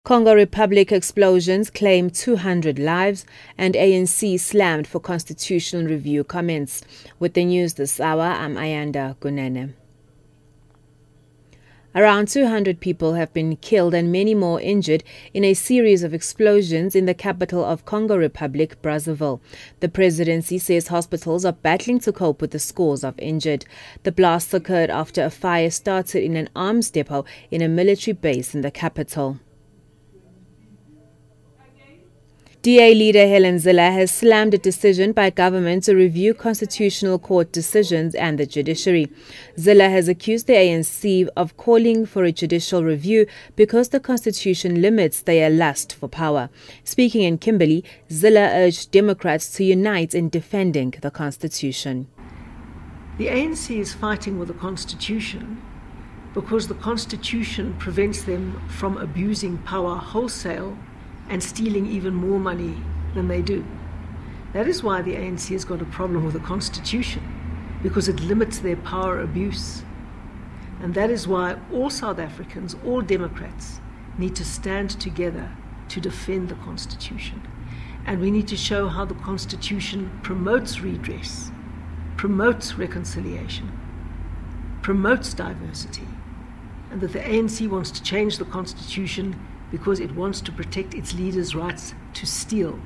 Congo Republic explosions claim 200 lives, and ANC slammed for constitutional review comments. With the news this hour, I'm Ayanda Gunene. Around 200 people have been killed and many more injured in a series of explosions in the capital of Congo Republic, Brazzaville. The presidency says hospitals are battling to cope with the scores of injured. The blasts occurred after a fire started in an arms depot in a military base in the capital. DA leader Helen Zille has slammed a decision by government to review constitutional court decisions and the judiciary. Zille has accused the ANC of calling for a judicial review because the constitution limits their lust for power. Speaking in Kimberley, Zille urged Democrats to unite in defending the constitution. The ANC is fighting with the constitution because the constitution prevents them from abusing power wholesale and stealing even more money than they do. That is why the ANC has got a problem with the Constitution, because it limits their power abuse. And that is why all South Africans, all Democrats, need to stand together to defend the Constitution. And we need to show how the Constitution promotes redress, promotes reconciliation, promotes diversity, and that the ANC wants to change the Constitution because it wants to protect its leaders' rights to steal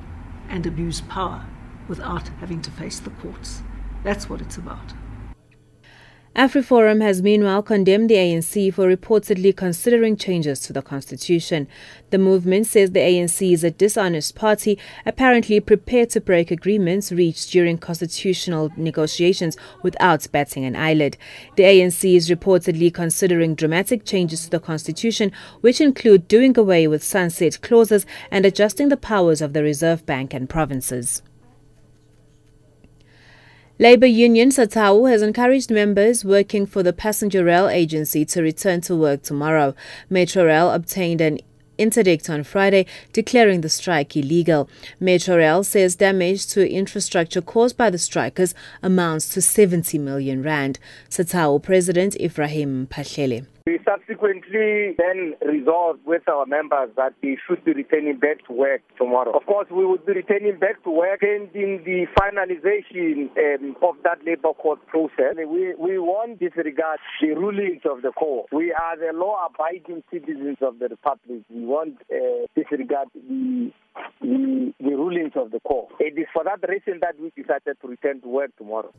and abuse power without having to face the courts. That's what it's about. AfriForum has meanwhile condemned the ANC for reportedly considering changes to the constitution. The movement says the ANC is a dishonest party, apparently prepared to break agreements reached during constitutional negotiations without batting an eyelid. The ANC is reportedly considering dramatic changes to the constitution, which include doing away with sunset clauses and adjusting the powers of the Reserve Bank and provinces. Labour union SATAU has encouraged members working for the passenger rail agency to return to work tomorrow. Metrorail obtained an interdict on Friday declaring the strike illegal. Metrorail says damage to infrastructure caused by the strikers amounts to 70 million rand. SATAU President Ephraim Pahlele. We subsequently then resolved with our members that they should be returning back to work tomorrow. Of course, we would be returning back to work pending the finalization of that labor court process. We won't disregard the rulings of the court. We are the law-abiding citizens of the Republic. We won't disregard the rulings of the court. It is for that reason that we decided to return to work tomorrow.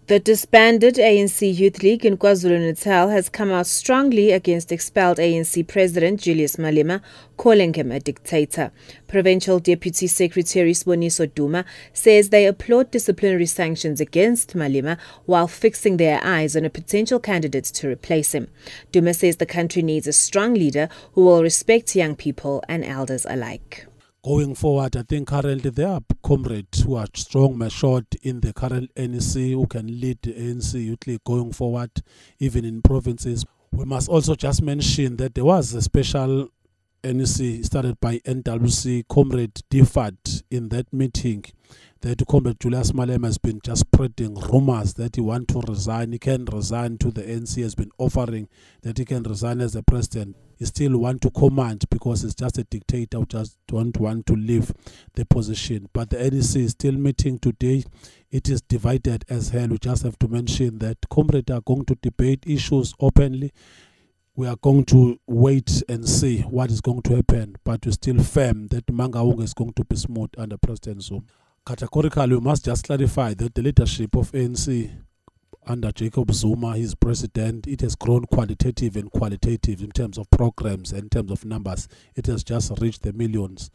The disbanded ANC Youth League in KwaZulu-Natal has come out strongly against expelled ANC President Julius Malema, calling him a dictator. Provincial Deputy Secretary Siboniso Duma says they applaud disciplinary sanctions against Malema while fixing their eyes on a potential candidate to replace him. Duma says the country needs a strong leader who will respect young people and elders alike. Going forward, I think currently there are comrades who are strong, matured in the current NEC who can lead the ANC Youth League going forward, even in provinces. We must also just mention that there was a special NEC started by NWC comrade deferred in that meeting. That comrade Julius Malema has been just spreading rumors that he wants to resign. He can resign to the ANC, has been offering that he can resign as the president. He still wants to command because he's just a dictator who just don't want to leave the position. But the NEC is still meeting today. It is divided as hell. We just have to mention that comrades are going to debate issues openly. We are going to wait and see what is going to happen, but we're still firm that Mangaung is going to be smooth under President Zuma. Categorically, we must just clarify that the leadership of ANC under Jacob Zuma, his president, it has grown quantitative and qualitative in terms of programs and in terms of numbers. It has just reached the millions.